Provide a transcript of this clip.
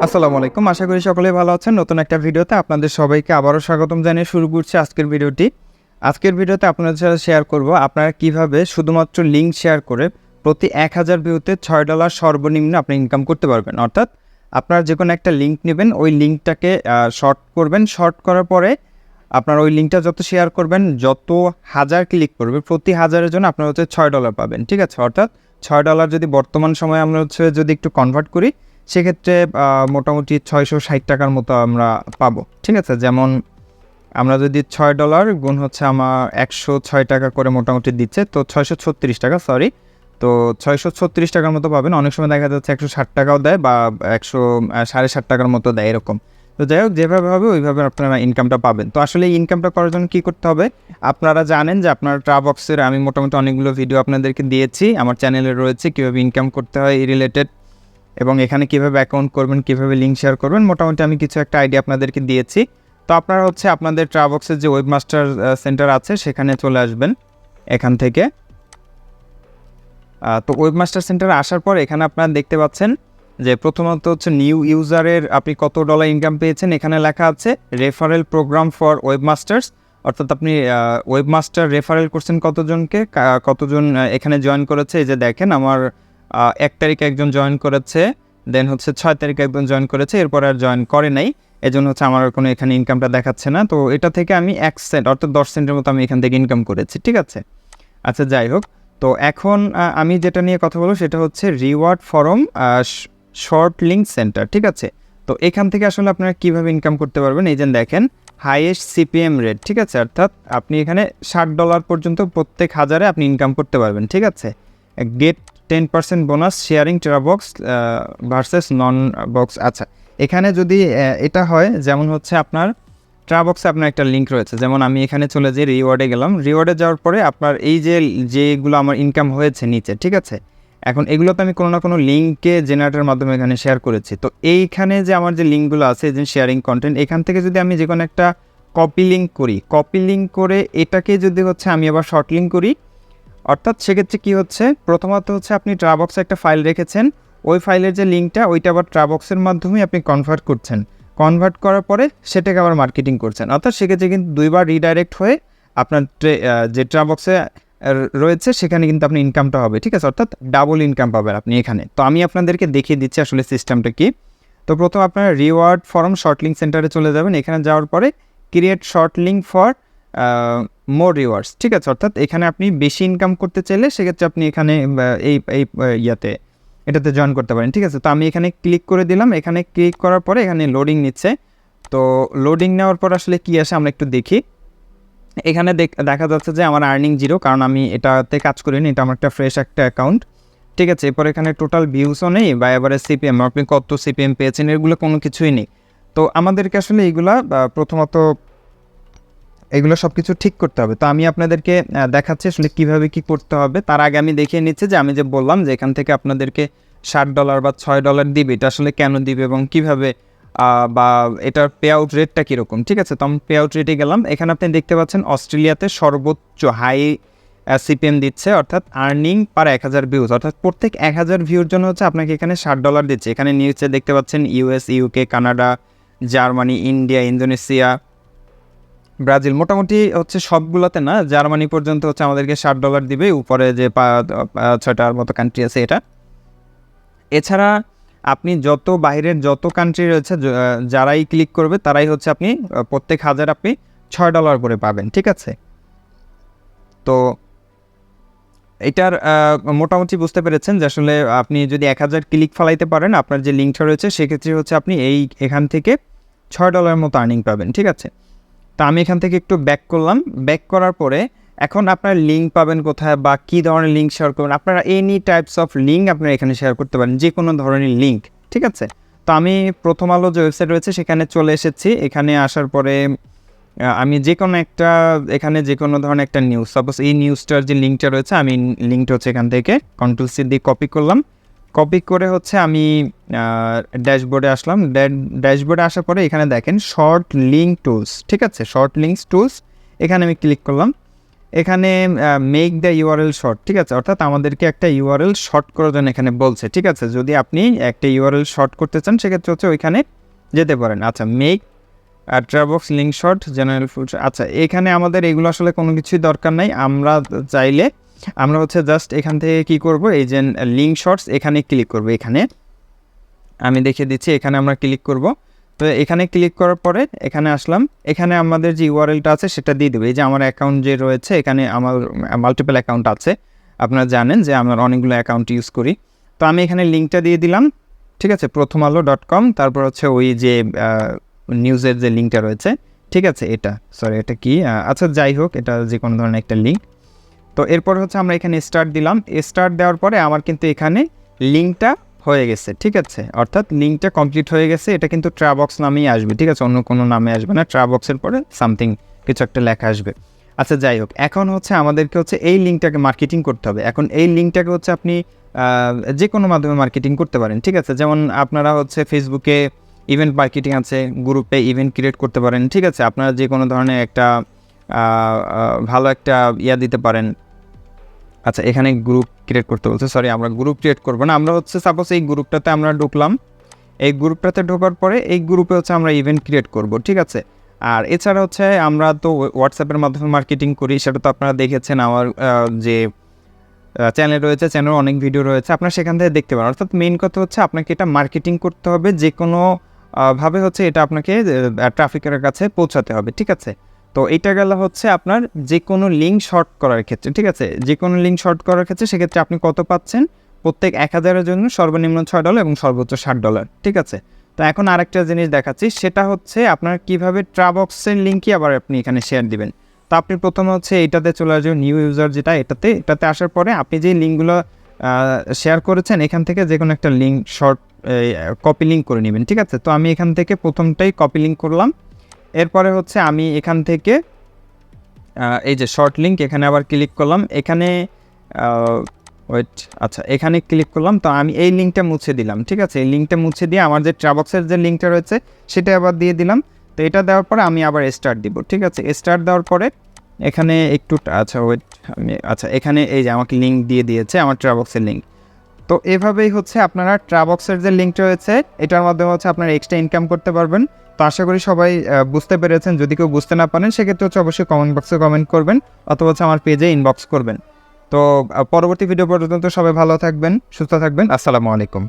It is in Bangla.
আসসালামু আলাইকুম। আশা করি সকলেই ভালো আছেন। নতুন একটা ভিডিওতে আপনাদের সবাইকে আবারও স্বাগতম জানিয়ে শুরু করছি আজকের ভিডিওটি। আজকের ভিডিওতে আপনাদের সাথে শেয়ার করব আপনারা কিভাবে শুধুমাত্র লিঙ্ক শেয়ার করে প্রতি 1000 ভিউতে $6 সর্বনিম্ন আপনি ইনকাম করতে পারবেন। অর্থাৎ আপনারা যেকোনো একটা লিঙ্ক নেবেন, ওই লিঙ্কটাকে শর্ট করবেন। শর্ট করার পরে আপনার ওই লিঙ্কটা যত শেয়ার করবেন, যত হাজার ক্লিক করবে, প্রতি হাজারের জন্য আপনারা হচ্ছে $6 পাবেন। ঠিক আছে? অর্থাৎ $6 যদি বর্তমান সময়ে আমরা যদি একটু কনভার্ট করি, সেক্ষেত্রে মোটামুটি 660 টাকার মতো আমরা পাবো। ঠিক আছে? যেমন আমরা যদি $6 গুণ হচ্ছে আমার 106 টাকা করে মোটামুটি দিচ্ছে, তো 636 টাকা, সরি। তো 636 টাকার মতো পাবেন। অনেক সময় দেখা যাচ্ছে 160 টাকাও দেয় বা 160 টাকার মতো দেয়, এরকম। তো যাই হোক, যেভাবে হবে ওইভাবে আপনারা ইনকামটা পাবেন। তো আসলে এই ইনকামটা করার জন্য কী করতে হবে? আপনারা জানেন যে আপনার TeraBoxের আমি মোটামুটি অনেকগুলো ভিডিও আপনাদেরকে দিয়েছি, আমার চ্যানেলে রয়েছে, কীভাবে ইনকাম করতে হয় এই রিলেটেড, এবং এখানে কীভাবে অ্যাকাউন্ট করবেন, কীভাবে লিঙ্ক শেয়ার করবেন, মোটামুটি আমি কিছু একটা আইডিয়া আপনাদেরকে দিয়েছি। তো আপনারা হচ্ছে আপনাদের TeraBoxের যে ওয়েবমাস্টার সেন্টার আছে সেখানে চলে আসবেন এখান থেকে। তো ওয়েবমাস্টার সেন্টারে আসার পর এখানে আপনারা দেখতে পাচ্ছেন যে প্রথমত হচ্ছে নিউ ইউজারের আপনি কত ডলার ইনকাম পেয়েছেন। এখানে লেখা আছে রেফারেল প্রোগ্রাম ফর ওয়েবমাস্টার্স, অর্থাৎ আপনি ওয়েবমাস্টার রেফারেল করছেন কতজনকে, কতজন এখানে জয়েন করেছে। এই যে দেখেন, আমার 1 তারিখে একজন জয়েন করেছে, দেন হচ্ছে 6 তারিখে একজন জয়েন করেছে, এরপর আর জয়েন করে নাই। এজন্য হচ্ছে আমার কোনো এখানে ইনকামটা দেখাচ্ছে না। তো এটা থেকে আমি 1 সেন্ট অর্থাৎ 10 সেন্টের মতো আমি এখান থেকে ইনকাম করেছি। ঠিক আছে? আচ্ছা, যাই হোক, তো এখন আমি যেটা নিয়ে কথা বলবো সেটা হচ্ছে reward form short link centre. ঠিক আছে? তো এখান থেকে আসলে আপনারা কীভাবে ইনকাম করতে পারবেন, এই যে দেখেন হাইয়েস্ট সিপিএম রেট। ঠিক আছে? অর্থাৎ আপনি এখানে $60 পর্যন্ত প্রত্যেক হাজারে আপনি ইনকাম করতে পারবেন। ঠিক আছে? Get 10% bonus sharing TeraBox versus non box. আচ্ছা, এখানে যদি এটা হয়, যেমন হচ্ছে আপনার TeraBoxে আপনার একটা লিঙ্ক রয়েছে, যেমন আমি এখানে চলে যাই, রিওয়ার্ডে গেলাম। রিওয়ার্ডে যাওয়ার পরে আপনার এই যেগুলো আমার ইনকাম হয়েছে নিচে, ঠিক আছে, এখন এগুলো তো আমি কোনো না কোনো লিঙ্কে জেনারেটরের মাধ্যমে এখানে শেয়ার করেছি। তো এইখানে যে আমার যে লিঙ্কগুলো আছে, যে শেয়ারিং কন্টেন্ট, এখান থেকে যদি আমি যে কোনো একটা কপি লিঙ্ক করি, কপি লিঙ্ক করে এটাকে যদি হচ্ছে আমি আবার শর্ট লিঙ্ক করি, অর্থাৎ সেক্ষেত্রে কী হচ্ছে, প্রথমত হচ্ছে আপনি TeraBoxে একটা ফাইল রেখেছেন, ওই ফাইলের যে লিঙ্কটা ওইটা আবার TeraBoxের মাধ্যমে আপনি কনভার্ট করছেন। কনভার্ট করার পরে সেটাকে আবার মার্কেটিং করছেন, অর্থাৎ সেক্ষেত্রে কিন্তু দুইবার রিডাইরেক্ট হয়ে আপনার যে TeraBoxে রয়েছে সেখানে কিন্তু আপনি ইনকামটা হবে। ঠিক আছে? অর্থাৎ ডাবল ইনকাম পাবেন আপনি এখানে। তো আমি আপনাদেরকে দেখিয়ে দিচ্ছি আসলে সিস্টেমটা কি। তো প্রথম আপনারা রিওয়ার্ড ফরম শর্ট লিঙ্ক সেন্টারে চলে যাবেন। এখানে যাওয়ার পরে create short link for more rewards. ঠিক আছে? অর্থাৎ এখানে আপনি বেশি ইনকাম করতে চাইলে সেক্ষেত্রে আপনি এখানে এই এটাতে জয়েন করতে পারেন। ঠিক আছে? তো আমি এখানে ক্লিক করে দিলাম। এখানে ক্লিক করার পরে এখানে লোডিং নিচ্ছে। তো লোডিং নেওয়ার পর আসলে কী আসে আমরা একটু দেখি। এখানে দেখা যাচ্ছে যে আমার আর্নিং 0, কারণ আমি এটাতে কাজ করিনি, এটা আমার একটা ফ্রেশ একটা অ্যাকাউন্ট। ঠিক আছে? এরপর এখানে টোটাল ভিউসও নেই বা এবারে সিপিএম, আপনি কত সিপিএম পেয়েছেন, এগুলো কোনো কিছুই নেই। তো আমাদেরকে আসলে এইগুলা প্রথমত এগুলো সব কিছু ঠিক করতে হবে। তো আমি আপনাদেরকে দেখাচ্ছি আসলে কীভাবে কী করতে হবে। তার আগে আমি দেখিয়ে নিচ্ছি যে আমি যে বললাম যে এখান থেকে আপনাদেরকে $60 বা $6 দিবে, এটা আসলে কেন দিবে এবং কীভাবে, বা এটার পে আউট রেটটা কীরকম। ঠিক আছে? তো আমি পে আউট রেটে গেলাম। এখানে আপনি দেখতে পাচ্ছেন অস্ট্রেলিয়াতে সর্বোচ্চ হাই সিপিএম দিচ্ছে, অর্থাৎ আর্নিং পার 1000 ভিউজ, অর্থাৎ প্রত্যেক 1000 ভিউর জন্য হচ্ছে আপনাকে এখানে $60 দিচ্ছে। এখানে নিচে দেখতে পাচ্ছেন US, UK, Canada, Germany, India, Indonesia, Brazil, মোটামুটি হচ্ছে সবগুলোতে না, জার্মানি পর্যন্ত হচ্ছে আমাদেরকে $60 দিবে, উপরে যে 6টার মতো কান্ট্রি আছে এটা। এছাড়া আপনি যত বাইরের যত কান্ট্রি রয়েছে, যারাই ক্লিক করবে তারাই হচ্ছে আপনি প্রত্যেক হাজার আপনি $6 করে পাবেন। ঠিক আছে? তো এটার মোটামুটি বুঝতে পেরেছেন যে আসলে আপনি যদি 1000 ক্লিক ফলাইতে পারেন, আপনার যে লিঙ্কটা রয়েছে, সেক্ষেত্রে হচ্ছে আপনি এখান থেকে $6 মতো আর্নিং পাবেন। ঠিক আছে? তো আমি এখান থেকে একটু ব্যাক করলাম। ব্যাক করার পরে এখন আপনার লিঙ্ক পাবেন কোথায় বা কী ধরনের লিঙ্ক শেয়ার করবেন, আপনারা এনি টাইপস অফ লিঙ্ক আপনারা এখানে শেয়ার করতে পারেন, যে কোনো ধরনের লিঙ্ক। ঠিক আছে? তো আমি প্রথম আলো যে ওয়েবসাইট রয়েছে সেখানে চলে এসেছি। এখানে আসার পরে আমি যে কোনো একটা, এখানে যে কোনো ধরনের একটা নিউজ, সাপোজ এই নিউজটার যে লিঙ্কটা রয়েছে, আমি লিঙ্কটা হচ্ছে এখান থেকে Ctrl+C দিয়ে কপি করলাম। কপি করে হচ্ছে আমি ড্যাশবোর্ডে আসলাম। ড্যাশবোর্ডে আসার পরে এখানে দেখেন শর্ট লিঙ্ক টুলস। ঠিক আছে? শর্ট লিঙ্কস টুলস, এখানে আমি ক্লিক করলাম। এখানে মেক দ্য ইউআরএল শর্ট, ঠিক আছে, অর্থাৎ আমাদেরকে একটা ইউআরএল শর্ট করার জন্য এখানে বলছে, ঠিক আছে। যদি আপনি একটা ইউআরএল শর্ট করতে চান সেক্ষেত্রে হচ্ছে ওইখানে যেতে পারেন। আচ্ছা, make TeraBox link short general full, আচ্ছা এখানে আমাদের এগুলো আসলে কোনো কিছুই দরকার নাই। আমরা চাইলে আমরা হচ্ছে জাস্ট এখান থেকে কি করব, এই যে লিঙ্ক শর্টস এখানে ক্লিক করব। এখানে আমি দেখিয়ে দিচ্ছি, এখানে আমরা ক্লিক করব। তো এখানে ক্লিক করার পরে এখানে আসলাম, এখানে আমাদের যে ইউআরএলটা আছে সেটা দিয়ে দেবে। এই যে আমার অ্যাকাউন্ট যে রয়েছে, এখানে আমার মাল্টিপল অ্যাকাউন্ট আছে, আপনারা জানেন যে আমরা অনেকগুলো অ্যাকাউন্ট ইউজ করি। তো আমি এখানে লিঙ্কটা দিয়ে দিলাম, ঠিক আছে, prothomalo.com, তারপর হচ্ছে ওই যে নিউজের যে লিঙ্কটা রয়েছে, ঠিক আছে, এটা সরি এটা কি, আচ্ছা যাই হোক, এটা যে কোনো ধরনের একটা লিঙ্ক। তো এরপর হচ্ছে আমরা এখানে স্টার্ট দিলাম। স্টার্ট দেওয়ার পরে আমার কিন্তু এখানে লিঙ্কটা হয়ে গেছে, ঠিক আছে, অর্থাৎ লিঙ্কটা কমপ্লিট হয়ে গেছে। এটা কিন্তু TeraBox নামেই আসবে, ঠিক আছে, অন্য কোনো নামে আসবে না। TeraBoxের পরে সামথিং কিছু একটা লেখা আসবে। আচ্ছা যাই হোক, এখন হচ্ছে আমাদেরকে হচ্ছে এই লিঙ্কটাকে মার্কেটিং করতে হবে। এখন এই লিঙ্কটাকে হচ্ছে আপনি যে কোনো মাধ্যমে মার্কেটিং করতে পারেন, ঠিক আছে। যেমন আপনারা হচ্ছে ফেসবুকে ইভেন্ট মার্কেটিং আছে, গ্রুপে ইভেন্ট ক্রিয়েট করতে পারেন, ঠিক আছে। আপনারা যে কোনো ধরনের একটা ভালো একটা দিতে পারেন। আচ্ছা, এখানে গ্রুপ ক্রিয়েট করতে বলছে, সরি আমরা গ্রুপ ক্রিয়েট করবো না। আমরা হচ্ছে সাপোজ এই গ্রুপটাতে আমরা ঢুকলাম, এই গ্রুপটাতে ঢোকার পরে এই গ্রুপে হচ্ছে আমরা ইভেন্ট ক্রিয়েট করব, ঠিক আছে। আর এছাড়া হচ্ছে আমরা তো হোয়াটসঅ্যাপের মাধ্যমে মার্কেটিং করি, সেটা তো আপনারা দেখেছেন আমার যে চ্যানেল রয়েছে, চ্যানেলে অনেক ভিডিও রয়েছে, আপনারা সেখান থেকে দেখতে পারেন। অর্থাৎ মেইন কথা হচ্ছে আপনাকে এটা মার্কেটিং করতে হবে, যে কোনো ভাবে হচ্ছে এটা আপনাকে ট্রাফিকের কাছে পৌঁছাতে হবে, ঠিক আছে। তো এটা গেল হচ্ছে আপনার যে কোনো লিঙ্ক শর্ট করার ক্ষেত্রে, ঠিক আছে। যে কোনো লিঙ্ক শর্ট করার ক্ষেত্রে সেক্ষেত্রে আপনি কত পাচ্ছেন, প্রত্যেক 1000-এর জন্য সর্বনিম্ন $6 এবং সর্বোচ্চ $60, ঠিক আছে। তো এখন আরেকটা জিনিস দেখাচ্ছি, সেটা হচ্ছে আপনার কীভাবে TeraBoxের লিঙ্কই আবার আপনি এখানে শেয়ার দিবেন। তো আপনি প্রথমে হচ্ছে এটাতে চলে আসবেন, নিউ ইউজার যেটা, এটাতে আসার পরে আপনি যে লিঙ্কগুলো শেয়ার করেছেন এখান থেকে যে কোনো একটা লিঙ্ক শর্ট কপি লিঙ্ক করে নেবেন, ঠিক আছে। তো আমি এখান থেকে প্রথমটাই কপি লিঙ্ক করলাম। এরপরে হচ্ছে আমি এখান থেকে এই যে শর্ট লিঙ্ক, এখানে আবার ক্লিক করলাম, এখানে ওয়েট, আচ্ছা এখানে ক্লিক করলাম। তো আমি এই লিঙ্কটা মুছে দিলাম, ঠিক আছে। এই লিঙ্কটা মুছে দিয়ে আমার যে TeraBoxের যে লিঙ্কটা রয়েছে সেটা আবার দিয়ে দিলাম। তো এটা দেওয়ার পরে আমি আবার স্টার্ট দিব, ঠিক আছে। স্টার্ট দেওয়ার পরে এখানে একটু আচ্ছা ওয়েট, আমি আচ্ছা এখানে এই যে আমাকে লিঙ্ক দিয়ে দিয়েছে আমার TeraBoxের লিঙ্ক। তো এভাবেই হচ্ছে আপনারা TeraBoxের যে লিঙ্কটা রয়েছে এটার মাধ্যমে হচ্ছে আপনারা এক্সট্রা ইনকাম করতে পারবেন। তো আশা করি সবাই বুঝতে পেরেছেন। যদি কেউ বুঝতে না পারেন সেক্ষেত্রে হচ্ছে অবশ্যই কমেন্ট বক্সে কমেন্ট করবেন, অথবা হচ্ছে আমার পেজে ইনবক্স করবেন। তো পরবর্তী ভিডিও পর্যন্ত সবাই ভালো থাকবেন, সুস্থ থাকবেন। আসসালামু আলাইকুম।